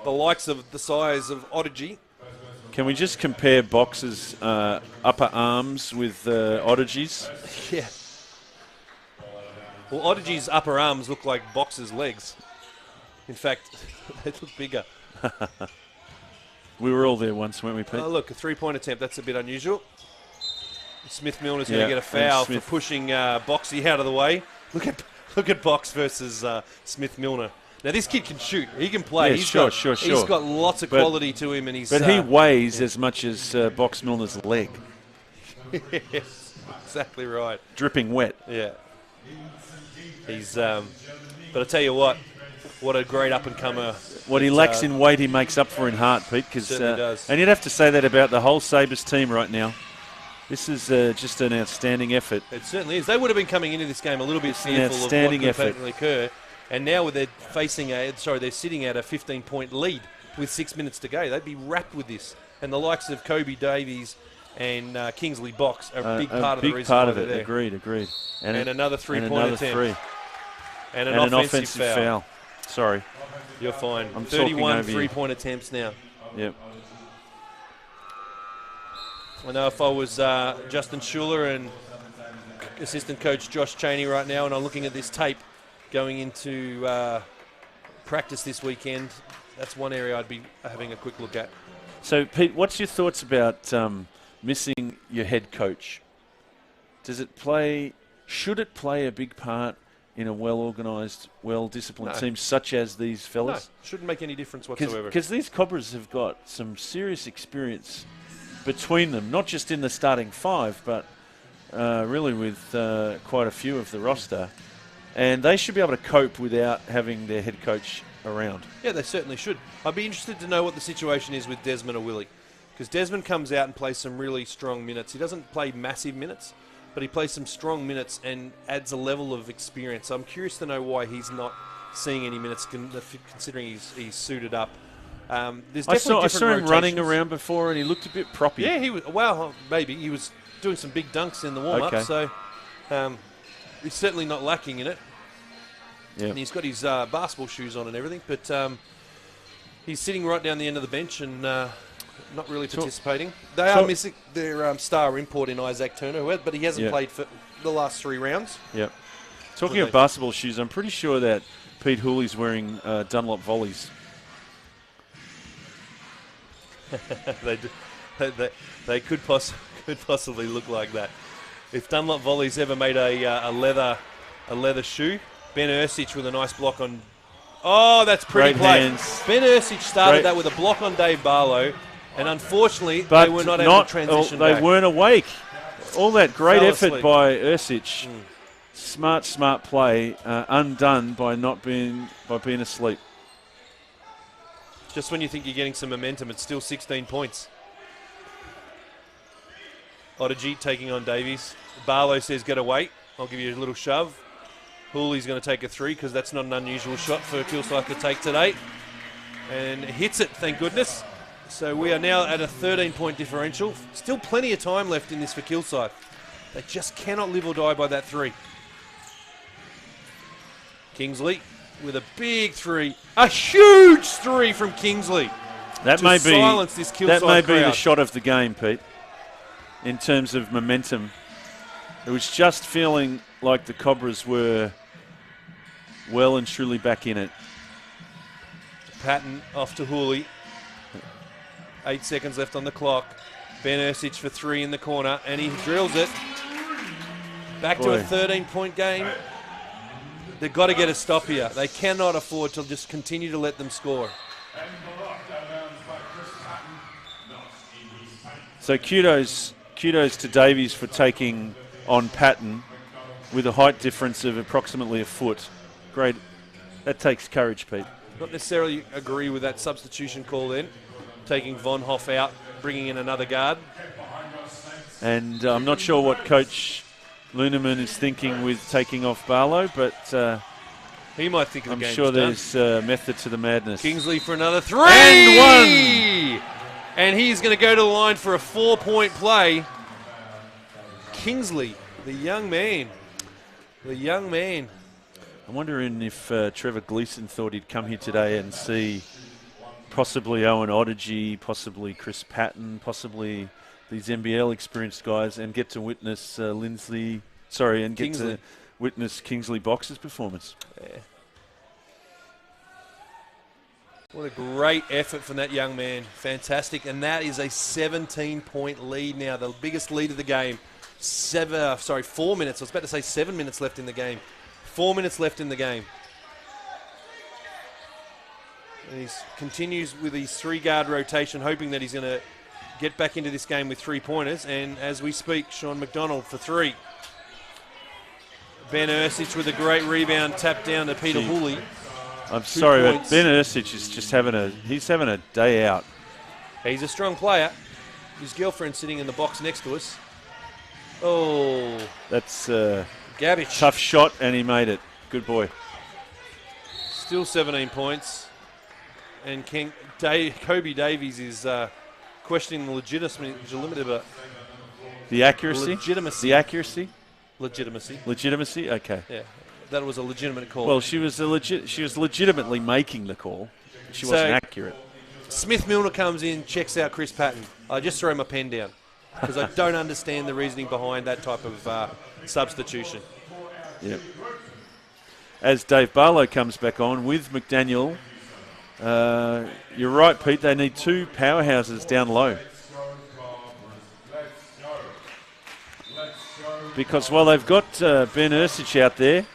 the likes of the size of Odygy. Can we just compare Box's upper arms with Odygy's? Yeah. Well, Odygy's upper arms look like Box's legs. In fact, they look bigger. We were all there once, weren't we, Pete? Look, a 3-point attempt. That's a bit unusual. Smith Milner's going to get a foul for pushing Boxy out of the way. Look at Box versus Smith Milner. Now, this kid can shoot. He can play. Yeah, He's got lots of quality to him. And but he weighs as much as Box Milner's leg. Yes, exactly right. Dripping wet. Yeah. He's, but I tell you what a great up-and-comer. What he lacks in weight, he makes up for in heart, Pete. Certainly does. And you'd have to say that about the whole Sabres team right now. This is just an outstanding effort. It certainly is. They would have been coming into this game a little bit fearful of what could potentially occur. And now they're they're sitting at a 15-point lead with 6 minutes to go. They'd be wrapped with this. And the likes of Kobe Davies and Kingsley Box are a big part of the reason why they're there. Agreed. And another three-point attempt. And an offensive foul. Sorry. You're fine. 31 three-point attempts now. Yep. I know if I was Justin Schuler and assistant coach Josh Cheney right now, and I'm looking at this tape going into practice this weekend, that's one area I'd be having a quick look at. So, Pete, what's your thoughts about missing your head coach? Should it play a big part in a well-organised, well-disciplined team such as these fellas? No, shouldn't make any difference whatsoever. Because these Cobras have got some serious experience between them, not just in the starting five, but really with quite a few of the roster. And they should be able to cope without having their head coach around. Yeah, they certainly should. I'd be interested to know what the situation is with Desmond or Willie. Because Desmond comes out and plays some really strong minutes. He doesn't play massive minutes, but he plays some strong minutes and adds a level of experience. So I'm curious to know why he's not seeing any minutes, considering he's suited up. There's I saw him rotations. running around before, and he looked a bit proppy. Yeah, he was. Well, maybe he was doing some big dunks in the warm-up, so he's certainly not lacking in it. Yep. And he's got his basketball shoes on and everything, but he's sitting right down the end of the bench and not really participating. They are missing their star import in Isaac Turner, but he hasn't played for the last 3 rounds. Yep. Talking of basketball shoes, I'm pretty sure that Pete Hooley's wearing Dunlop volleys. They could possibly look like that. If Dunlop volleys ever made a leather shoe, Ben Ercich with a nice block on. Oh, that's pretty play. Hands. Ben Ercich started that with a block on Dave Barlow, and unfortunately they were not able to transition back. They weren't awake. All that great effort by Ercich. Smart play, undone by being asleep. Just when you think you're getting some momentum, it's still 16 points. Otaji taking on Davies. Barlow says, get away. I'll give you a little shove. Hooley's going to take a 3 because that's not an unusual shot for Kilsyth to take today. And hits it, thank goodness. So we are now at a 13-point differential. Still plenty of time left in this for Kilsyth. They just cannot live or die by that 3. Kingsley with a big 3. A huge 3 from Kingsley. That may be silence this Kilsyth crowd. The shot of the game, Pete, in terms of momentum. It was just feeling like the Cobras were well and truly back in it. Patton off to Hooley. 8 seconds left on the clock. Ben Ercich for 3 in the corner, and he drills it. Back to a 13-point game. They've got to get a stop here. They cannot afford to just continue to let them score. So kudos to Davies for taking on Patton with a height difference of approximately a foot. Great. That takes courage, Pete. Not necessarily agree with that substitution call then. Taking Von Hoff out, bringing in another guard. And I'm not sure what Coach Luneman is thinking with taking off Barlow, but he might think I'm sure there's method to the madness. Kingsley for another 3! And 1! And he's going to go to the line for a 4-point play. Kingsley, the young man. I'm wondering if Trevor Gleeson thought he'd come here today and see possibly Owen Otaji, possibly Chris Patton, possibly these NBL experienced guys, and get to witness witness Kingsley Box's performance. Yeah. What a great effort from that young man. Fantastic. And that is a 17-point lead now, the biggest lead of the game. 4 minutes. I was about to say 7 minutes left in the game. 4 minutes left in the game. And he continues with his 3-guard rotation, hoping that he's going to get back into this game with 3-pointers. And as we speak, Sean McDonald for 3. Ben Ercich with a great rebound, tap down to Peter Hooley. I'm sorry, but Ben Ercich is just having a day out. He's a strong player. His girlfriend's sitting in the box next to us. Oh, That's Gabbage. tough shot, and he made it. Good boy. Still 17 points. And Kobe Davies is questioning the legitimacy. The accuracy? Legitimacy. The accuracy? Legitimacy. Legitimacy? Okay. Yeah, that was a legitimate call. Well, she was legitimately making the call. She wasn't accurate. Smith Milner comes in, checks out Chris Patton. I just throw my pen down because I don't understand the reasoning behind that type of substitution. Yep. As Dave Barlow comes back on with McDaniel, you're right, Pete. They need two powerhouses down low. Because while they've got Ben Ercich out there,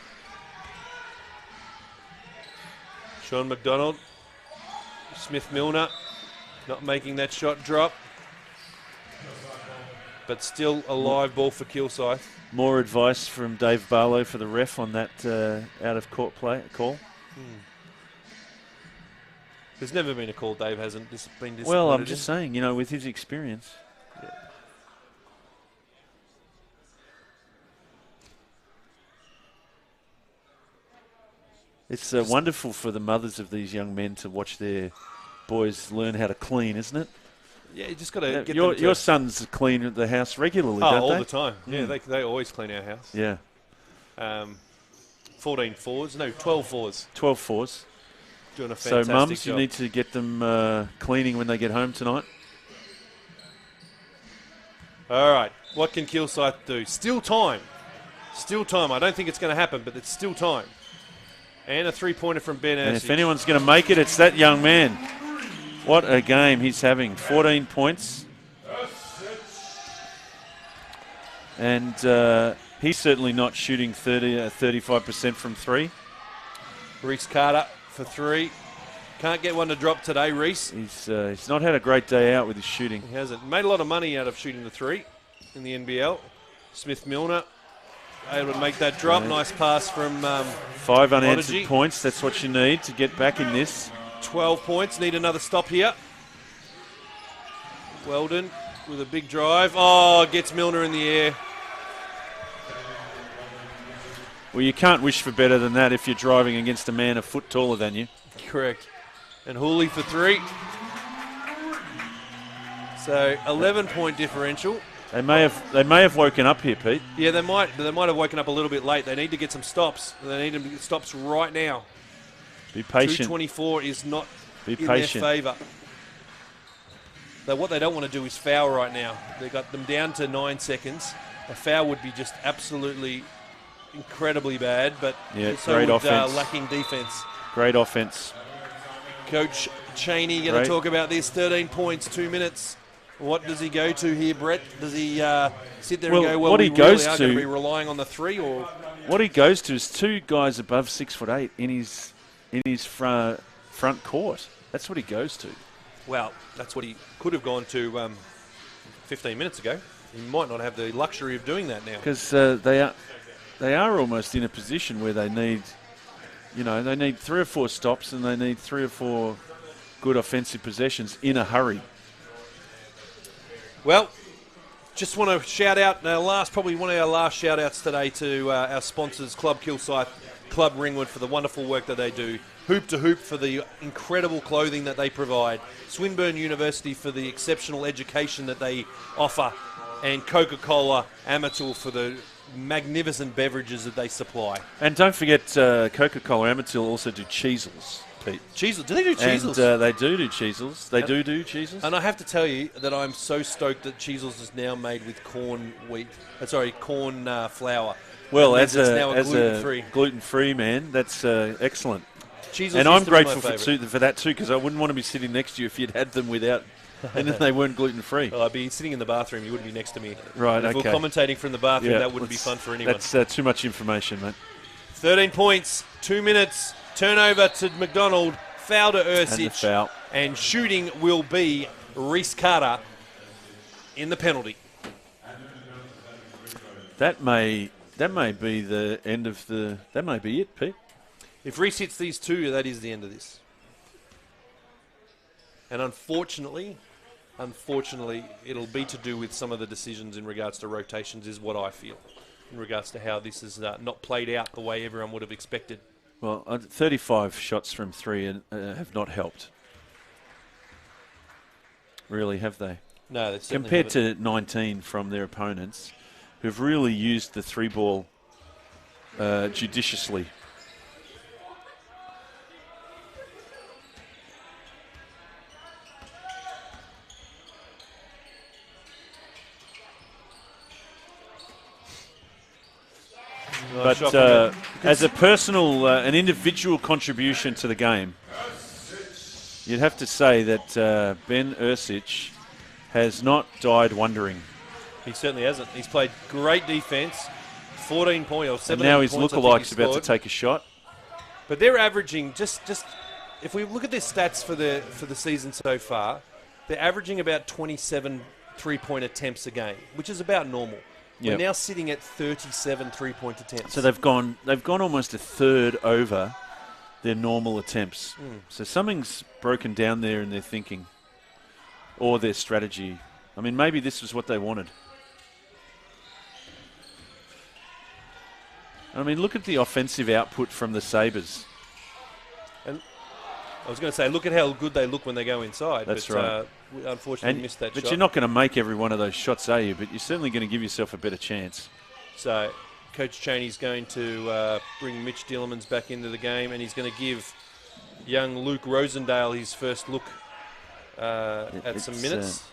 Sean McDonald, Smith Milner, not making that shot drop, but still a live ball for Kilsyth. more advice from Dave Barlow for the ref on that out of court call. There's never been a call Dave hasn't been disappointed. Well, I'm just saying, you know, with his experience. Yeah. It's wonderful for the mothers of these young men to watch their boys learn how to clean, isn't it? Yeah, you just got to get your sons clean at the house regularly, don't all they? the time. Yeah, they always clean our house. Yeah. 14 fours, no, 12 fours. 12 fours. Doing a fantastic job. So, mums, job. you need to get them cleaning when they get home tonight. All right, what can Kilsyth do? Still time. Still time. I don't think it's going to happen, but it's still time. And a three-pointer from Ben Ercich. And if anyone's going to make it, it's that young man. What a game he's having. 14 points. And he's certainly not shooting 35% from three. Reese Carter for three. Can't get one to drop today, Reese. He's not had a great day out with his shooting. He hasn't. Made a lot of money out of shooting the three in the NBL. Smith Milner able to make that drop. Nice pass from 5 unanswered Prodigy. points. That's what you need to get back in this. 12 points. Need another stop here. Weldon with a big drive. Oh, gets Milner in the air. Well, you can't wish for better than that if you're driving against a man a foot taller than you. Correct. And Hooley for three. So 11-point differential. They may have woken up here, Pete. Yeah, they might have woken up a little bit late. They need to get some stops. They need to get stops right now. Be patient. 2:24 is not Be in patient. their favour. What they don't want to do is foul right now. They've got them down to 9 seconds. A foul would be just absolutely incredibly bad, but Yeah, so great would, offense. lacking defence. Great offense. Coach Cheney going to talk about this. 13 points, 2 minutes. What does he go to here, Brett? Does he sit there and go, well, what we he goes really are to, going to be relying on the three? Or what he goes to is two guys above 6'8" in his front court. That's what he goes to. Well, that's what he could have gone to 15 minutes ago. He might not have the luxury of doing that now. Because they are almost in a position where they need 3 or 4 stops and they need 3 or 4 good offensive possessions in a hurry. Well, just want to shout out probably one of our last shout outs today to our sponsors, Club Kilsyth, Club Ringwood, for the wonderful work that they do. Hoop to Hoop for the incredible clothing that they provide. Swinburne University for the exceptional education that they offer. And Coca-Cola Amatil for the magnificent beverages that they supply. And don't forget, Coca-Cola Amatil also do cheesels, Pete. Cheesels? Do they do cheesels? And they do cheesels. They do cheesels. And I have to tell you that I'm so stoked that cheesels is now made with corn flour. Well, as as gluten-free. a gluten-free man, that's excellent. Cheesels and used I'm to be my grateful favourite. for that too, because I wouldn't want to be sitting next to you if you'd had them without, and then they weren't gluten-free. Well, I'd be sitting in the bathroom. You wouldn't be next to me. Right, If okay. we're commentating from the bathroom, Yeah, that wouldn't be fun for anyone. That's too much information, mate. 13 points, 2 minutes, turnover to McDonald, foul to Ercich. And the foul. And shooting will be Reese Carter in the penalty. That may be the end of the. That may be it, Pete. If Reese hits these two, that is the end of this. And unfortunately, unfortunately, it'll be to do with some of the decisions in regards to rotations, is what I feel, in regards to how this is not played out the way everyone would have expected. Well, 35 shots from three have not helped. Really, have they? No, they certainly Compared haven't. to 19 from their opponents, who've really used the three ball judiciously. But as a personal, an individual contribution to the game, you'd have to say that Ben Ersic has not died wondering. He certainly hasn't. He's played great defence, 14 points or 17 and now his points. lookalikes about to take a shot. But they're averaging just if we look at their stats for the season so far, they're averaging about 27 3-point attempts a game, which is about normal. Yep. We're now sitting at 37 3-point attempts. So they've gone almost a third over their normal attempts. So something's broken down there in their thinking or their strategy. I mean, maybe this was what they wanted. I mean, look at the offensive output from the Sabres. And I was going to say, look at how good they look when they go inside. That's but, right. We unfortunately missed that but shot. you're not going to make every one of those shots, are you? But you're certainly going to give yourself a better chance. So Coach Cheney's going to bring Mitch Dillermans back into the game, and he's going to give young Luke Rosendale his first look at some minutes.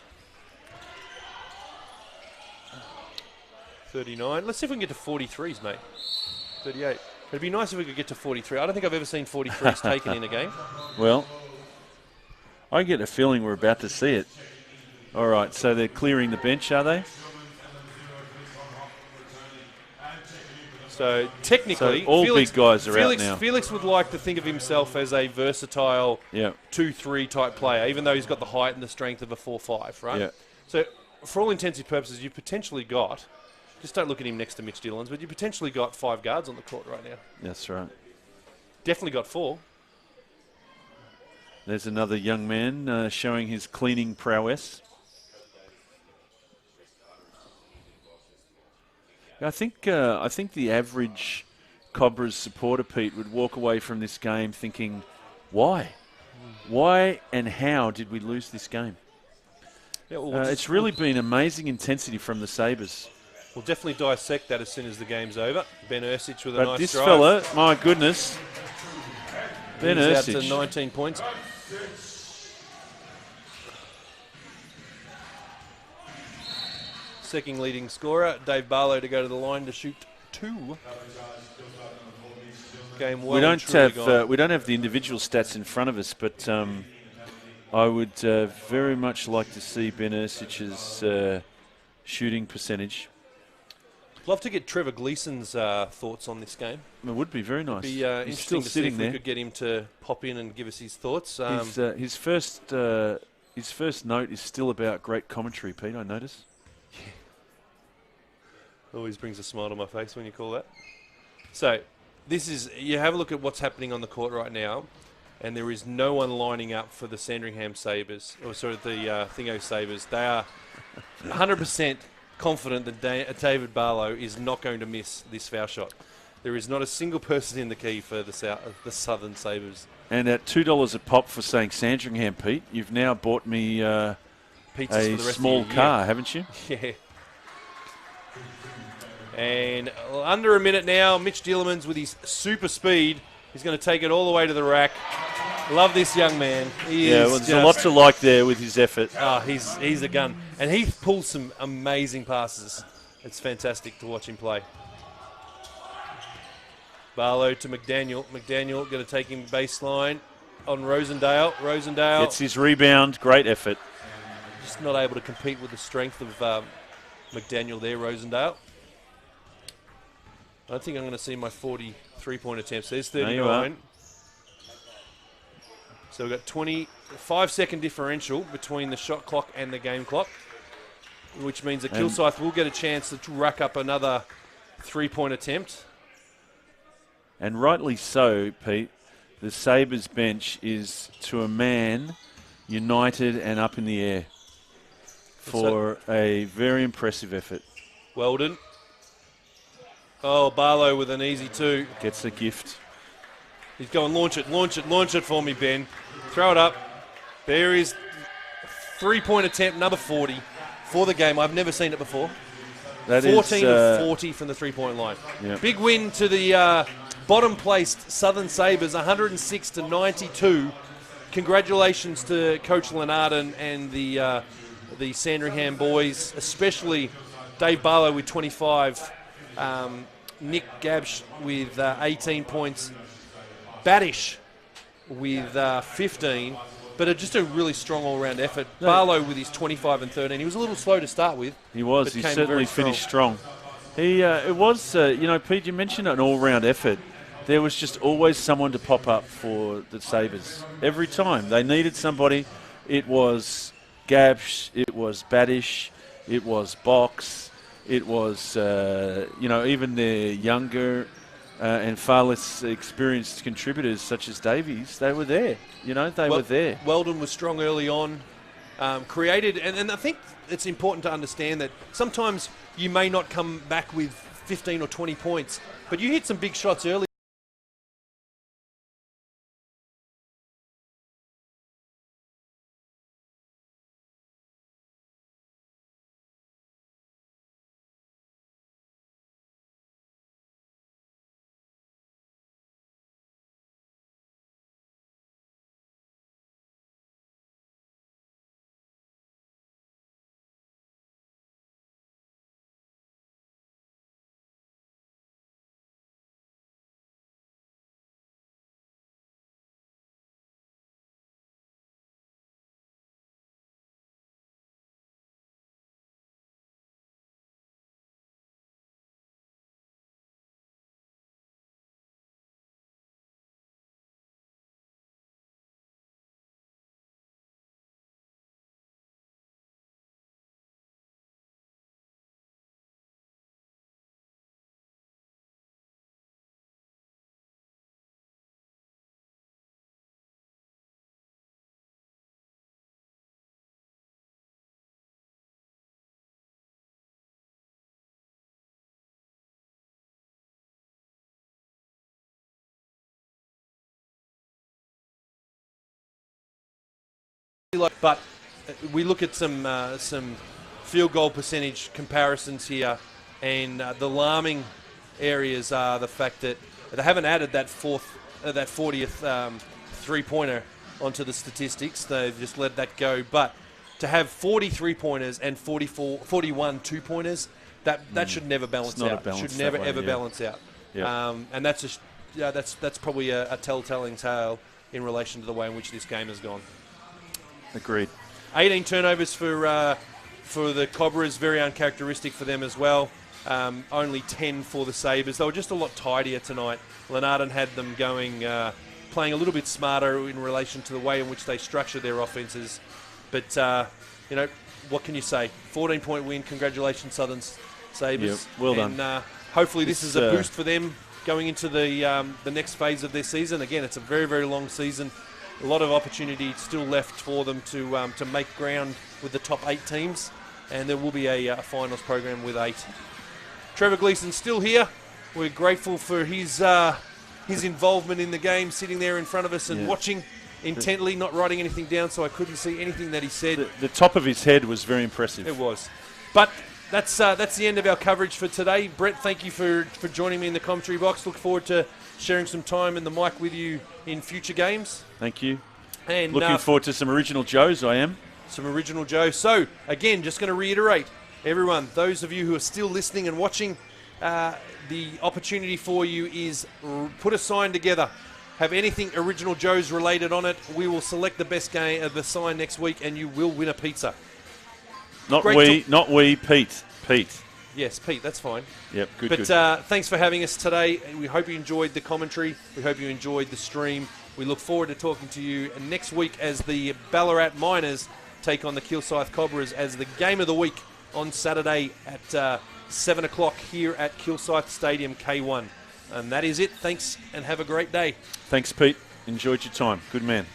39. Let's see if we can get to 43s, mate. 38. It'd be nice if we could get to 43. I don't think I've ever seen 43s taken in a game. Well, I get a feeling we're about to see it. All right, so they're clearing the bench, are they? So technically, all big guys are out now. Felix would like to think of himself as a versatile 2-3 type player, even though he's got the height and the strength of a 4-5, right? Yeah. So for all intents and purposes, you've potentially got, just don't look at him next to Mitch Dillons, but you potentially got 5 guards on the court right now. That's right. Definitely got 4. There's another young man showing his cleaning prowess. I think the average Cobras supporter, Pete, would walk away from this game thinking, why? Why and how did we lose this game? Yeah, well, it's really been amazing intensity from the Sabres. We'll definitely dissect that as soon as the game's over. Ben Ersic with a nice drive. But this fella, my goodness, Ben Ersic. Out to 19 points. Second leading scorer, Dave Barlow, to go to the line to shoot 2. Game well. We don't have the individual stats in front of us, but I would very much like to see Ben Ersic's shooting percentage. Love to get Trevor Gleeson's thoughts on this game. It would be very nice. It'd be He's interesting still to sitting see if there. we could get him to pop in and give us his thoughts. His first note is still about great commentary, Pete, I notice. Always brings a smile to my face when you call that. So, you have a look at what's happening on the court right now, and there is no one lining up for the Sandringham Sabres, or sort of the Thingo Sabres. They are 100% confident that David Barlow is not going to miss this foul shot. There is not a single person in the key for the Southern Sabres. And at $2 a pop for saying Sandringham, Pete, you've now bought me a small car, haven't you? Yeah. And under a minute now, Mitch Dillermans with his super speed. He's going to take it all the way to the rack. Love this young man. There's a lot to like there with his effort. Oh, he's a gun. And he pulls some amazing passes. It's fantastic to watch him play. Barlow to McDaniel. McDaniel going to take him baseline on Rosendale. Rosendale gets his rebound. Great effort. Just not able to compete with the strength of McDaniel there, Rosendale. I don't think I'm going to see my 43-point attempts. There's 39. So we've got 25-second differential between the shot clock and the game clock, which means that Kilsyth will get a chance to rack up another 3-point attempt. And rightly so, Pete. The Sabres bench is, to a man, united and up in the air. for a very impressive effort. Weldon. Oh, Barlow with an easy 2. Gets a gift. He's going, launch it for me, Ben. Throw it up. There is 3-point attempt, number 40 for the game. I've never seen it before. That 14 is, of 40 from the 3-point line. Yeah. Big win to the bottom-placed Southern Sabres, 106-92. Congratulations to Coach Lenardon and the Sandringham boys, especially Dave Barlow with 25, Nick Gabsch with 18 points, Badish with 15, but just a really strong all-round effort. Barlow with his 25 and 13. He was a little slow to start with. He was. He certainly finished strong. It was, Pete, you mentioned an all-round effort. There was just always someone to pop up for the Sabres. Every time they needed somebody, it was Gabsch, it was Badish, it was Box, it was, even their younger and far less experienced contributors such as Davies. They were there. They were there. Weldon was strong early on, created, and I think it's important to understand that sometimes you may not come back with 15 or 20 points, but you hit some big shots early. But we look at some field goal percentage comparisons here, and the alarming areas are the fact that they haven't added that 40th three-pointer onto the statistics. They've just let that go. But to have 40 three-pointers and 41 two-pointers, that should never balance out. Should never ever balance out. Yeah. And that's probably a telltale tale in relation to the way in which this game has gone. Agreed. 18 turnovers for the Cobras, very uncharacteristic for them as well. Only 10 for the Sabres. They were just a lot tidier tonight. Lenardon had them going, playing a little bit smarter in relation to the way in which they structure their offenses. But, what can you say? 14-point win. Congratulations, Southern Sabres. Yeah, well done. And hopefully this is a boost for them going into the next phase of their season. Again, it's a very, very long season. A lot of opportunity still left for them to make ground with the top 8 teams, and there will be a finals program with 8. Trevor Gleeson's still here. We're grateful for his involvement in the game, sitting there in front of us and watching intently, not writing anything down, so I couldn't see anything that he said. The top of his head was very impressive. It was. But that's the end of our coverage for today. Brett, thank you for joining me in the commentary box. Look forward to sharing some time in the mic with you in future games. Thank you. And looking forward to some original Joes, I am. Some original Joe. So, again, just going to reiterate, everyone, those of you who are still listening and watching, the opportunity for you is put a sign together. Have anything original Joe's related on it. We will select the best game of the sign next week, and you will win a pizza. Not we, Pete. Pete. Yes, Pete, that's fine. Yep, good. But thanks for having us today. We hope you enjoyed the commentary. We hope you enjoyed the stream. We look forward to talking to you next week as the Ballarat Miners take on the Kilsyth Cobras as the game of the week on Saturday at 7 o'clock here at Kilsyth Stadium K1. And that is it. Thanks and have a great day. Thanks, Pete. Enjoyed your time. Good man.